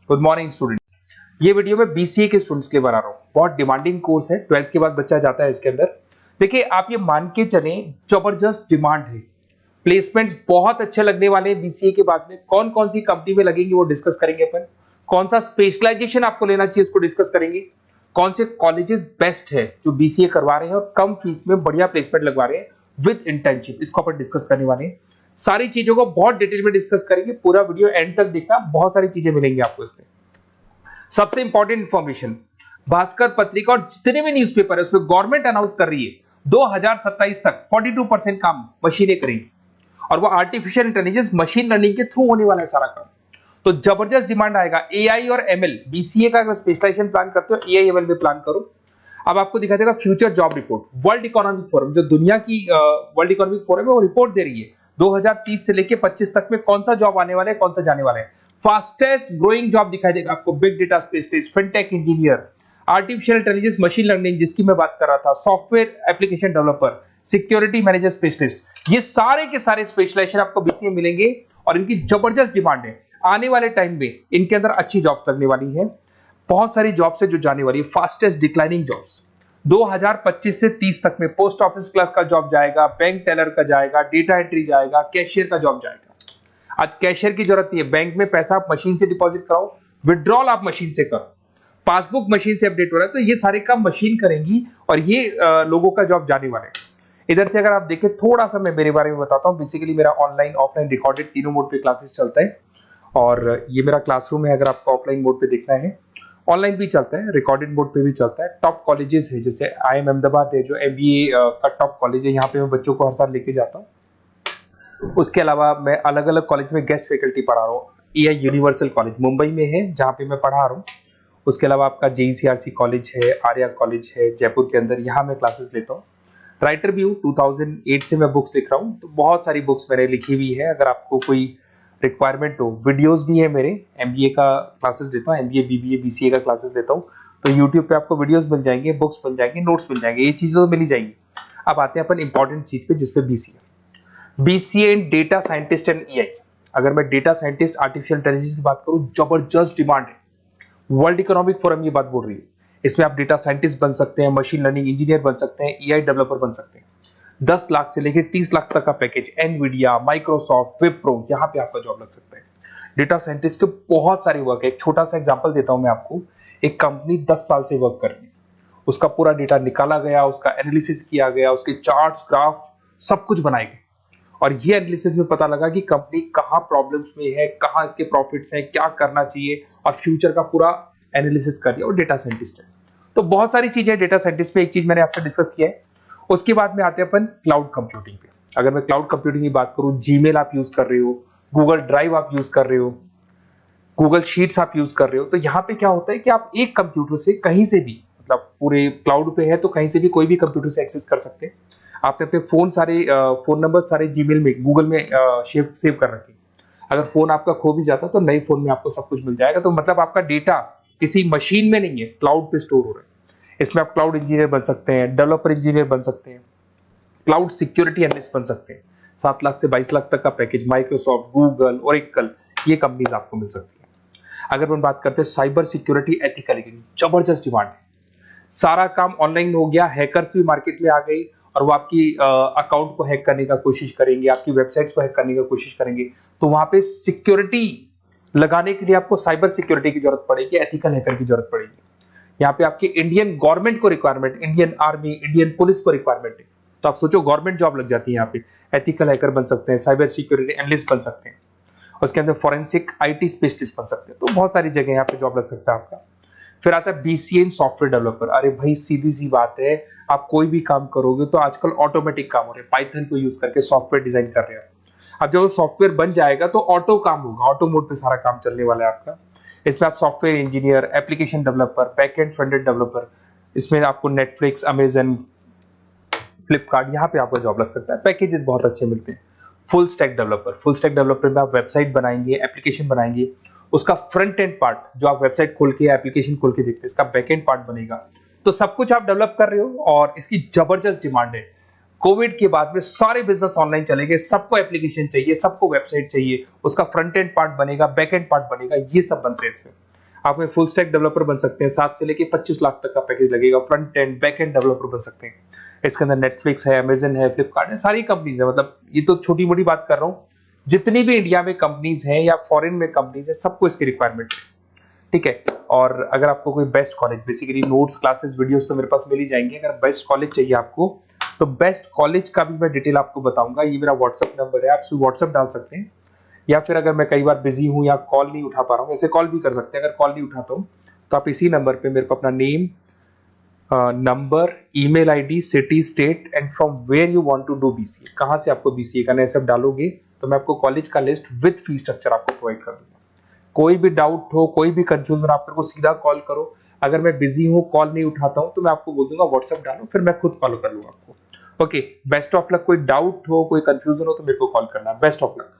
Good morning student. ये video मैं BCA के स्टूडेंट्स के लिए बना रहा हूँ। बहुत डिमांडिंग कोर्स है, 12th के बाद बच्चा जाता है इसके अंदर। देखिए आप ये मान के चले, जबरदस्त डिमांड है, प्लेसमेंट्स बहुत अच्छे लगने वाले हैं बीसीए के बाद में। कौन कौन सी कंपनी में लगेंगे वो डिस्कस करेंगे अपन। कौन सा स्पेशलाइजेशन आपको लेना चाहिए उसको डिस्कस करेंगे। कौन से कॉलेजेस बेस्ट है जो बीसीए करवा रहे हैं और कम फीस में बढ़िया प्लेसमेंट लगवा रहे हैं विद इंटर्नशिप, इसको अपन डिस्कस करने वाले हैं। सारी चीजों को बहुत डिटेल में डिस्कस करेंगे। पूरा वीडियो एंड तक देखना, बहुत सारी चीजें मिलेंगी आपको इसमें। सबसे इंपॉर्टेंट इंफॉर्मेशन, भास्कर पत्रिका और जितने भी न्यूज़पेपर है उसमें गवर्नमेंट अनाउंस कर रही है 2027 तक 42% काम मशीनें करेंगी और वो आर्टिफिशियल इंटेलिजेंस मशीन लर्निंग के थ्रू होने वाला है सारा काम। तो जबरदस्त डिमांड आएगा। एआई और एमएल, बीसीए का अगर स्पेशलाइजेशन प्लान करते हो एआई एमएल में प्लान करो। अब आपको दिखा देगा future job report, world economic forum, जो दुनिया की वर्ल्ड इकोनॉमिक फोरम है वो रिपोर्ट दे रही है 2030 से लेके 25 तक में कौन सा जॉब आने वाला है, कौन सा जाने वाला है। फास्टेस्ट ग्रोइंग जॉब दिखाई देगा आपको, big data specialist, fintech engineer, artificial intelligence, machine learning जिसकी मैं बात कर रहा था, software application developer, security manager specialist, ये सारे के सारे स्पेशलाइजेशन आपको बीसीए में मिलेंगे और इनकी जबरदस्त डिमांड है। आने वाले टाइम में इनके अंदर अच्छी जॉब्स लगने वाली है, बहुत सारी जॉब्स है जो जाने वाली है। फास्टेस्ट डिक्लाइनिंग जॉब्स 2025 से 30 तक में पोस्ट ऑफिस क्लर्क का जॉब जाएगा, बैंक टेलर का जाएगा, डेटा एंट्री जाएगा, कैशियर का जॉब जाएगा। आज कैशियर की जरूरत नहीं है, बैंक में पैसा आप मशीन से डिपॉजिट कराओ, विड्रॉल आप मशीन से करो, पासबुक मशीन से अपडेट हो रहा है, तो ये सारे काम मशीन करेंगी और ये लोगों का जॉब जाने वाला है। इधर से अगर आप देखें थोड़ा सा मैं मेरे बारे में बताता हूँ। बेसिकली मेरा ऑनलाइन ऑफलाइन रिकॉर्डेड तीनों मोड पे क्लासेस चलता है और ये मेरा क्लासरूम है। अगर आपको ऑफलाइन मोड पे देखना है, ऑनलाइन भी चलता है, रिकॉर्डेड मोड पे भी चलता है। टॉप कॉलेजेस है जैसे IIM अहमदाबाद है जो MBA का टॉप कॉलेज है, यहाँ पे मैं बच्चों को हर साल लेके जाता हूँ। उसके अलावा मैं अलग अलग कॉलेज में गेस्ट फैकल्टी पढ़ा रहा हूँ। AI यूनिवर्सल कॉलेज मुंबई में है जहाँ पे मैं पढ़ा रहा हूँ। उसके अलावा आपका JECRC कॉलेज है, आर्या कॉलेज है जयपुर के अंदर, यहाँ मैं क्लासेस लेता हूँ। राइटर भी हूँ, 2008 से मैं बुक्स लिख रहा हूँ, तो बहुत सारी बुक्स मैंने लिखी हुई है। अगर आपको कोई रिक्वायरमेंट हो, वीडियोस भी है मेरे, MBA का क्लासेस लेता हूँ, MBA BBA BCA का क्लासेस लेता हूँ, तो यूट्यूब पे आपको वीडियोस मिल जाएंगे, बुक्स मिल जाएंगे, नोट्स मिल जाएंगे, ये चीजें तो मिल ही जाएंगी। अब आते हैं अपन इंपॉर्टेंट चीज पे जिसपे BCA in data scientist and AI। अगर मैं डेटा साइंटिस्ट आर्टिफिशियल इंटेलिजेंस की बात करूं, जबरदस्त डिमांड है। वर्ल्ड इकोनॉमिक फोरम ये बात बोल रही है। इसमें आप डेटा साइंटिस्ट बन सकते हैं, मशीन लर्निंग इंजीनियर बन सकते हैं, AI डेवलपर बन सकते हैं। 10 लाख से लेकर 30 लाख तक का पैकेज, एनवीडिया, माइक्रोसॉफ्ट, विप्रो, यहाँ पे आपका जॉब लग सकता है। डेटा साइंटिस्ट के बहुत सारे वर्क है। एक छोटा सा एग्जांपल देता हूं मैं आपको। एक कंपनी 10 साल से वर्क कर रही है, उसका पूरा डेटा निकाला गया, उसका एनालिसिस किया गया, उसके चार्ट्स, ग्राफ सब कुछ बनाए गए और ये एनालिसिस में पता लगा कि कंपनी कहां प्रॉब्लम्स में है, कहां इसके प्रॉफिट्स हैं, क्या करना चाहिए और फ्यूचर का पूरा एनालिसिस कर लिया। और डेटा साइंटिस्ट है, तो बहुत सारी चीजें डेटा साइंटिस्ट में। एक चीज मैंने आपसे डिस्कस किया है। उसके बाद में आते हैं अपन क्लाउड कंप्यूटिंग पे। अगर मैं क्लाउड कंप्यूटिंग की बात करूं, जीमेल आप यूज कर रहे हो, गूगल ड्राइव आप यूज कर रहे हो, गूगल शीट्स आप यूज कर रहे हो, तो यहाँ पे क्या होता है कि आप एक कंप्यूटर से कहीं से भी, मतलब पूरे क्लाउड पे है तो कहीं से भी कोई भी कंप्यूटर से एक्सेस कर सकते हैं। आपने अपने फोन सारे फोन नंबर सारे जीमेल में, गूगल में सेव कर रखे। अगर फोन आपका खो भी जाता तो नए फोन में आपको सब कुछ मिल जाएगा। तो मतलब आपका डेटा किसी मशीन में नहीं है, क्लाउड पे स्टोर हो रहा है। इसमें आप क्लाउड इंजीनियर बन सकते हैं, डेवलपर इंजीनियर बन सकते हैं, क्लाउड सिक्योरिटी एनालिस्ट बन सकते हैं। 7 लाख से 22 लाख तक का पैकेज, माइक्रोसॉफ्ट, गूगल, ओरेकल, ये कंपनीज आपको मिल सकती है। अगर हम बात करते हैं साइबर सिक्योरिटी एथिकल, जबरदस्त डिमांड है। सारा काम ऑनलाइन हो गया, हैकर्स भी मार्केट में आ गए और वो आपकी अकाउंट को हैक करने का कोशिश करेंगे, आपकी वेबसाइट्स को हैक करने का कोशिश करेंगे। तो वहां पे सिक्योरिटी लगाने के लिए आपको साइबर सिक्योरिटी की जरूरत पड़ेगी, एथिकल हैकर की जरूरत पड़ेगी। यहाँ पे आपकी इंडियन गवर्नमेंट को requirement, Indian army, Indian police को रिक्वायरमेंट है। तो आप सोचो गवर्नमेंट जॉब लग जाती है यहाँ पे। एथिकल हैकर बन सकते हैं, साइबर सिक्योरिटी एनालिस्ट बन सकते हैं, उसके अंदर फॉरेंसिक IT स्पेशलिस्ट बन सकते हैं। तो बहुत सारी जगह यहाँ पे जॉब लग सकता है आपका। फिर आता है BCA इन सॉफ्टवेयर डेवलपर। अरे भाई सीधी सी बात है, आप कोई भी काम करोगे तो आजकल ऑटोमेटिक काम हो रहे हैं, पाइथन को यूज करके सॉफ्टवेयर डिजाइन कर रहे हैं। अब जब सॉफ्टवेयर बन जाएगा तो ऑटो काम होगा, ऑटो मोड पे सारा काम चलने वाला है आपका। इसमें आप software engineer, application developer, backend front-end developer, इसमें आपको नेटफ्लिक्स, अमेजन, फ्लिपकार्ट, यहाँ पे आपका जॉब लग सकता है। पैकेजेस बहुत अच्छे मिलते हैं। फुल स्टैक डेवलपर में आप वेबसाइट बनाएंगे, एप्लीकेशन बनाएंगे, उसका फ्रंट एंड पार्ट जो आप वेबसाइट खोल के एप्लीकेशन खोल के देखते हैं, इसका बैक एंड पार्ट बनेगा। तो सब कुछ आप डेवलप कर रहे हो और इसकी जबरदस्त डिमांड है। कोविड के बाद में सारे बिजनेस ऑनलाइन चलेंगे, सबको एप्लीकेशन चाहिए, सबको वेबसाइट चाहिए, उसका फ्रंट एंड पार्ट बनेगा, बैक एंड पार्ट बनेगा, ये सब बनते हैं इसमें। आप में फुल स्टैक डेवलपर बन सकते हैं, 7 से लेके 25 लाख तक का पैकेज लगेगा। Front end back end developer बन सकते हैं। इसके अंदर नेटफ्लिक्स है, अमेजन है, फ्लिपकार्ट है, सारी कंपनीज है। मतलब ये तो छोटी मोटी बात कर रहा हूँ, जितनी भी इंडिया में कंपनीज हैं या फॉरेन में कंपनीज है, सबको इसकी रिक्वायरमेंट है, ठीक है। और अगर आपको कोई best college, basically notes, classes, videos तो मेरे पास मिल ही जाएंगे। अगर बेस्ट कॉलेज चाहिए आपको, तो बेस्ट कॉलेज का भी मैं डिटेल आपको बताऊंगा। ये मेरा व्हाट्सअप नंबर है, आप व्हाट्सअप डाल सकते हैं, या फिर अगर मैं कई बार बिजी हूं या कॉल नहीं उठा पा रहा हूँ, ऐसे कॉल भी कर सकते हैं। अगर कॉल नहीं उठाता हूँ तो आप इसी नंबर पे मेरे को अपना name, number, email ID, city, state and from where you want to do BCA, कहां से आपको बीसीए करना है, सब डालोगे तो मैं आपको कॉलेज का लिस्ट विद फी स्ट्रक्चर आपको प्रोवाइड कर दूंगा। कोई भी डाउट हो, कोई भी कंफ्यूजन, आप मेरे को सीधा कॉल करो। अगर मैं बिजी हूँ, कॉल नहीं उठाता हूँ, तो मैं आपको बोल दूंगा व्हाट्सएप डालो, फिर मैं खुद फॉलो कर लूंगा आपको। Okay, best of luck. कोई डाउट हो, कोई कंफ्यूजन हो तो मेरे को कॉल करना। Best of luck.